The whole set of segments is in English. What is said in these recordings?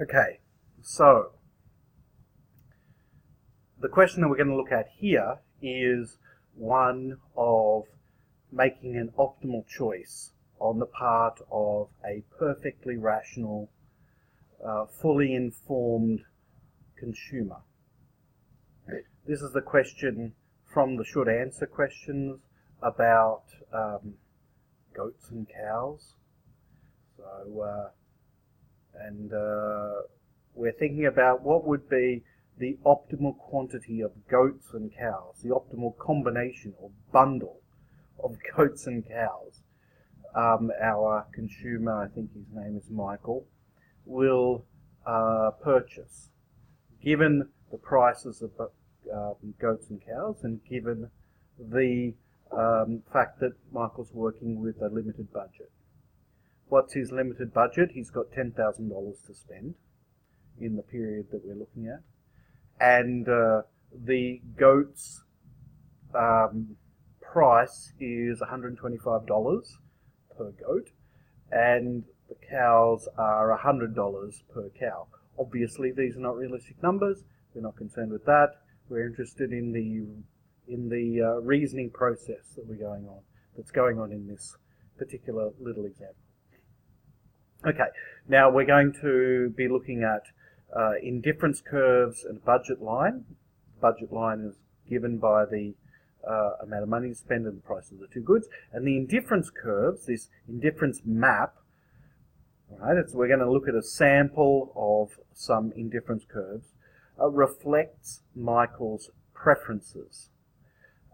Okay, so the question that we're going to look at here is one of making an optimal choice on the part of a perfectly rational, fully informed consumer. This is the question from the should answer questions about goats and cows. So, we're thinking about what would be the optimal quantity of goats and cows, the optimal combination or bundle of goats and cows. Our consumer, I think his name is Michael, will purchase, given the prices of goats and cows and given the fact that Michael's working with a limited budget. What's his limited budget? He's got $10,000 to spend in the period that we're looking at. And the goat's price is $125 per goat, and the cows are $100 per cow. Obviously, these are not realistic numbers. We're not concerned with that. We're interested in the reasoning process that's going on in this particular little example. Okay, now we're going to be looking at indifference curves and budget line. Budget line is given by the amount of money to spend and the price of the two goods. And the indifference curves, this indifference map, right, we're going to look at a sample of some indifference curves, reflects Michael's preferences.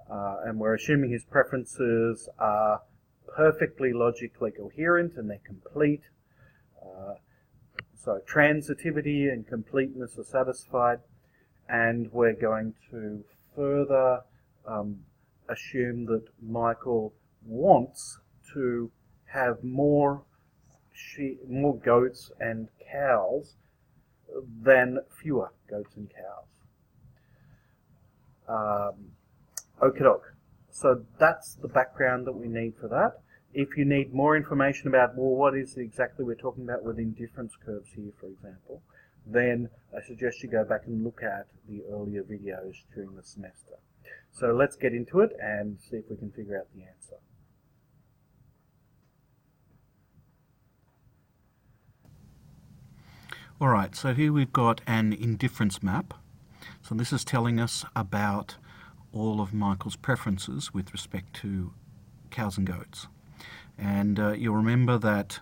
And we're assuming his preferences are perfectly logically coherent and they're complete. So transitivity and completeness are satisfied, and we're going to further assume that Michael wants to have more goats and cows than fewer goats and cows. Okie doke. So that's the background that we need for that. If you need more information about, well, what is exactly we're talking about with indifference curves here, for example, then I suggest you go back and look at the earlier videos during the semester. So let's get into it and see if we can figure out the answer. All right, so here we've got an indifference map. So this is telling us about all of Michael's preferences with respect to cows and goats. And you'll remember that,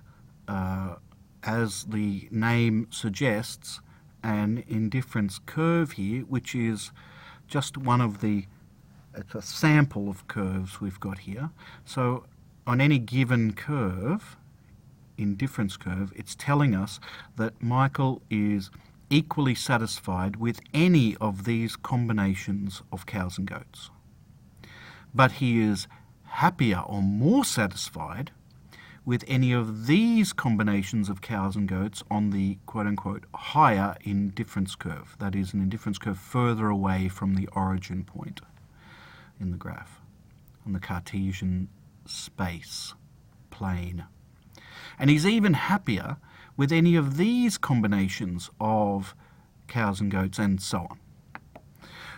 as the name suggests, an indifference curve here, which is just one of it's a sample of curves we've got here. So on any given curve, indifference curve, it's telling us that Michael is equally satisfied with any of these combinations of cows and goats. But he is happier or more satisfied with any of these combinations of cows and goats on the quote-unquote higher indifference curve. That is, an indifference curve further away from the origin point in the graph, on the Cartesian space plane. And he's even happier with any of these combinations of cows and goats and so on.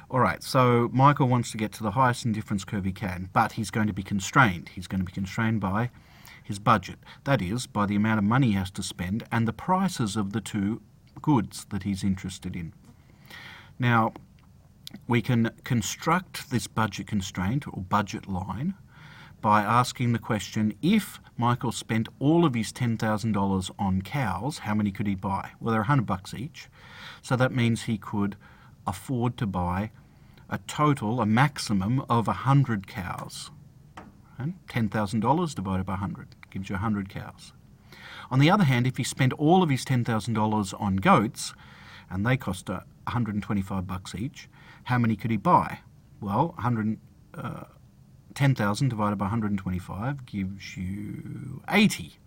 All right, so Michael wants to get to the highest indifference curve he can, but he's going to be constrained. He's going to be constrained by his budget. That is, by the amount of money he has to spend and the prices of the two goods that he's interested in. Now, we can construct this budget constraint or budget line by asking the question, if Michael spent all of his $10,000 on cows, how many could he buy? Well, they're $100 each, so that means he could afford to buy a maximum of 100 cows. Right? $10,000 divided by 100 gives you 100 cows. On the other hand, if he spent all of his $10,000 on goats, and they cost $125 each, how many could he buy? Well, 10,000 divided by 125 gives you 80.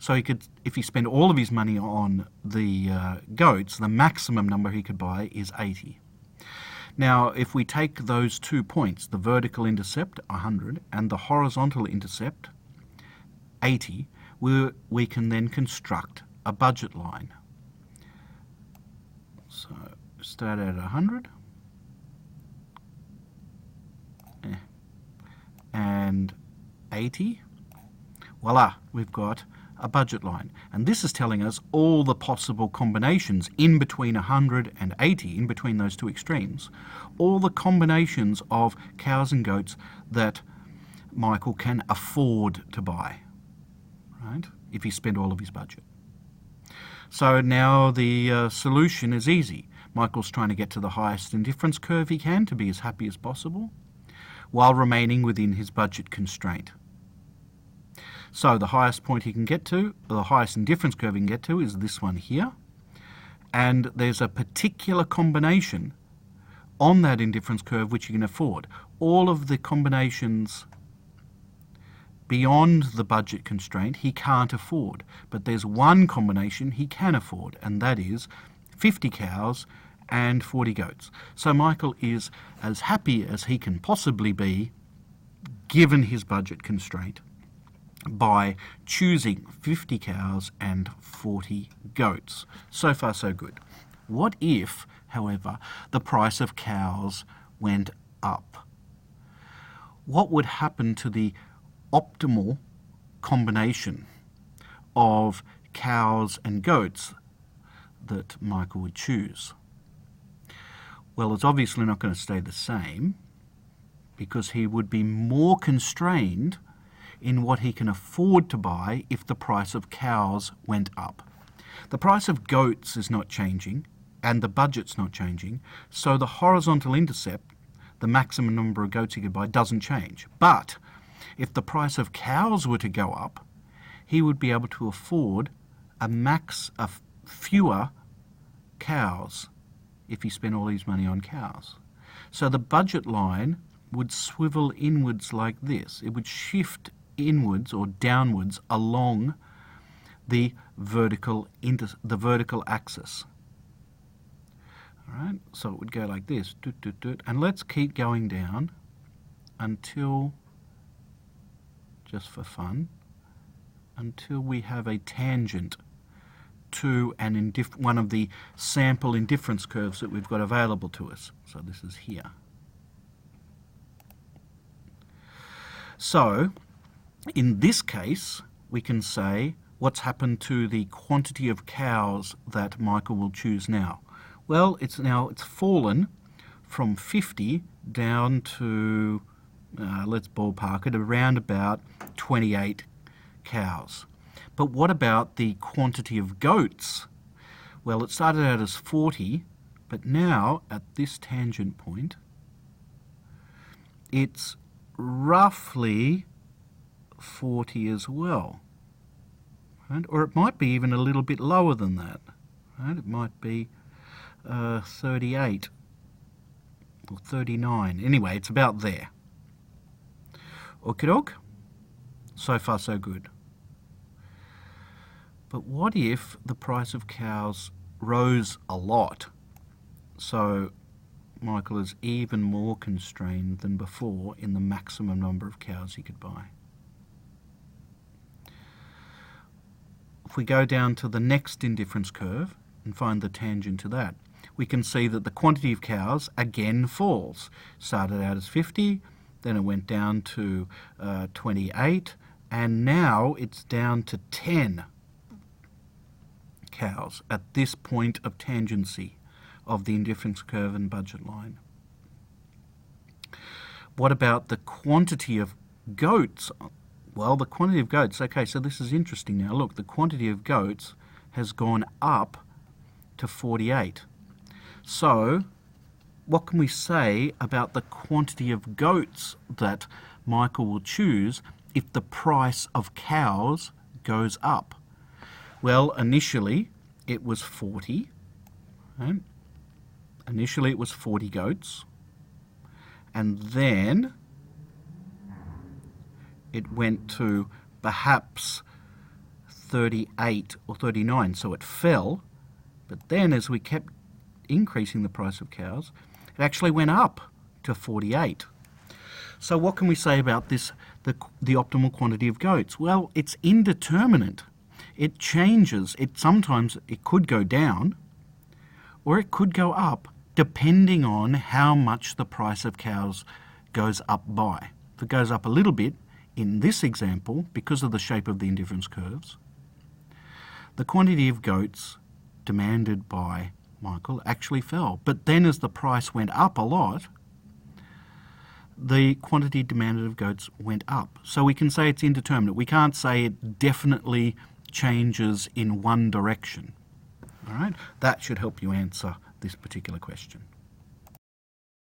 So he could, if he spent all of his money on the goats, the maximum number he could buy is 80. Now, if we take those 2 points, the vertical intercept, 100, and the horizontal intercept, 80, we can then construct a budget line. So start out at 100. And 80. Voila, we've got a budget line. And this is telling us all the possible combinations in between 100 and 80, in between those two extremes. All the combinations of cows and goats that Michael can afford to buy, right, if he spent all of his budget. So now the solution is easy. Michael's trying to get to the highest indifference curve he can to be as happy as possible, while remaining within his budget constraint. So the highest point he can get to, or the highest indifference curve he can get to, is this one here. And there's a particular combination on that indifference curve which you can afford. All of the combinations beyond the budget constraint he can't afford. But there's one combination he can afford, and that is 50 cows and 40 goats. So Michael is as happy as he can possibly be, given his budget constraint, by choosing 50 cows and 40 goats. So far, so good. What if, however, the price of cows went up? What would happen to the optimal combination of cows and goats that Michael would choose? Well, it's obviously not going to stay the same, because he would be more constrained in what he can afford to buy if the price of cows went up. The price of goats is not changing, and the budget's not changing, so the horizontal intercept, the maximum number of goats he could buy, doesn't change. But if the price of cows were to go up, he would be able to afford a max of fewer cows if he spent all his money on cows. So the budget line would swivel inwards like this. It would shift inwards or downwards along the vertical axis. All right, so it would go like this, and let's keep going down until, just for fun, until we have a tangent to one of the sample indifference curves that we've got available to us. So this is here. So in this case, we can say what's happened to the quantity of cows that Michael will choose now. Well, it's fallen from 50 down to, let's ballpark it, around about 28 cows. But what about the quantity of goats? Well, it started out as 40, but now at this tangent point, it's roughly 40 as well. Right? Or it might be even a little bit lower than that. Right? It might be 38 or 39. Anyway, it's about there. Okey-doke? So far, so good. But what if the price of cows rose a lot? So Michael is even more constrained than before in the maximum number of cows he could buy. If we go down to the next indifference curve and find the tangent to that, we can see that the quantity of cows again falls. Started out as 50, then it went down to 28, and now it's down to 10 cows at this point of tangency of the indifference curve and budget line. What about the quantity of goats? Well, the quantity of goats, okay, so this is interesting now. Look, the quantity of goats has gone up to 48. So what can we say about the quantity of goats that Michael will choose if the price of cows goes up? Well, initially it was 40. Right? Initially it was 40 goats. And then it went to perhaps 38 or 39, so it fell. But then as we kept increasing the price of cows, it actually went up to 48. So what can we say about this, the optimal quantity of goats? Well, it's indeterminate. It changes. Sometimes it could go down, or it could go up depending on how much the price of cows goes up by. If it goes up a little bit, in this example, because of the shape of the indifference curves, the quantity of goats demanded by Michael actually fell. But then as the price went up a lot, the quantity demanded of goats went up. So we can say it's indeterminate. We can't say it definitely changes in one direction. All right? That should help you answer this particular question.